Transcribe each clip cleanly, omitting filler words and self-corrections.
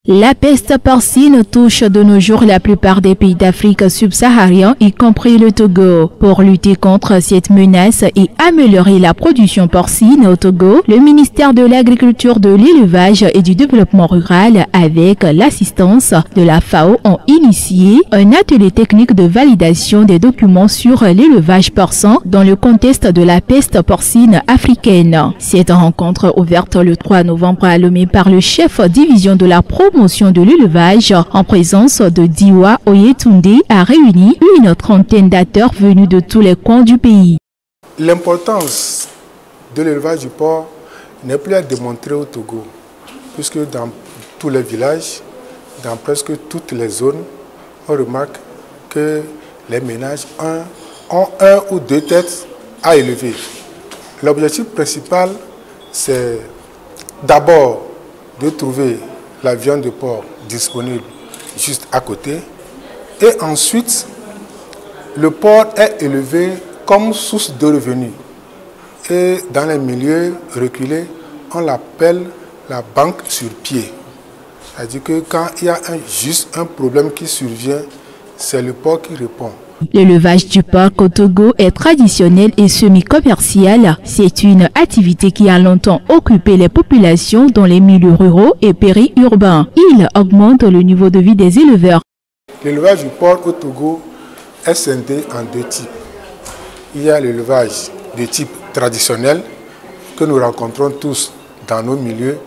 La peste porcine touche de nos jours la plupart des pays d'Afrique subsaharienne, y compris le Togo. Pour lutter contre cette menace et améliorer la production porcine au Togo, le ministère de l'Agriculture, de l'Élevage et du Développement rural, avec l'assistance de la FAO, ont initié un atelier technique de validation des documents sur l'élevage porcin dans le contexte de la peste porcine africaine. Cette rencontre ouverte le 3 novembre à Lomé par le chef division de la promotion de l'élevage en présence de Diwa Oyetunde a réuni une trentaine d'acteurs venus de tous les coins du pays. L'importance de l'élevage du porc n'est plus à démontrer au Togo, puisque dans tous les villages, dans presque toutes les zones, on remarque que les ménages ont un ou deux têtes à élever. L'objectif principal, c'est d'abord de trouver la viande de porc disponible juste à côté. Et ensuite, le porc est élevé comme source de revenus. Et dans les milieux reculés, on l'appelle la banque sur pied. C'est-à-dire que quand il y a juste un problème qui survient, c'est le porc qui répond. L'élevage du porc au Togo est traditionnel et semi-commercial. C'est une activité qui a longtemps occupé les populations dans les milieux ruraux et périurbains. Il augmente le niveau de vie des éleveurs. L'élevage du porc au Togo est scindé en deux types. Il y a l'élevage de type traditionnel que nous rencontrons tous dans nos milieux,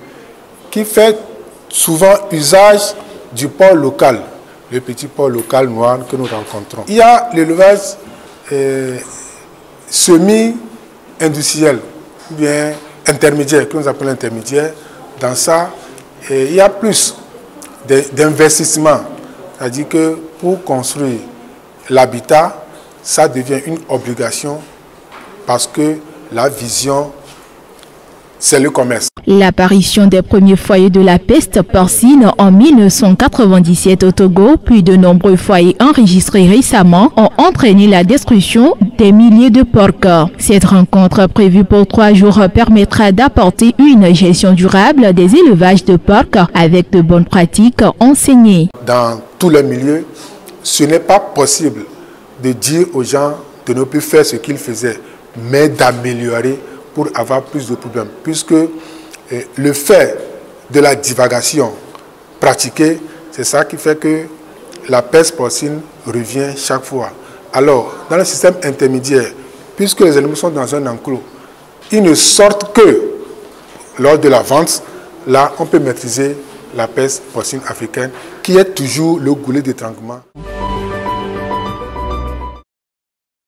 qui fait souvent usage du porc local, le petit porc local noir que nous rencontrons. Il y a l'élevage semi-industriel, ou bien intermédiaire, que nous appelons intermédiaire. Dans ça, il y a plus d'investissement. C'est-à-dire que pour construire l'habitat, ça devient une obligation parce que la vision, c'est le commerce. L'apparition des premiers foyers de la peste porcine en 1997 au Togo, puis de nombreux foyers enregistrés récemment, ont entraîné la destruction des milliers de porcs. Cette rencontre prévue pour 3 jours permettra d'apporter une gestion durable des élevages de porcs avec de bonnes pratiques enseignées. Dans tous les milieux, ce n'est pas possible de dire aux gens de ne plus faire ce qu'ils faisaient, mais d'améliorer pour avoir plus de problèmes, puisque le fait de la divagation pratiquée, c'est ça qui fait que la peste porcine revient chaque fois. Alors, dans le système intermédiaire, puisque les animaux sont dans un enclos, ils ne sortent que lors de la vente. Là, on peut maîtriser la peste porcine africaine, qui est toujours le goulet d'étranglement.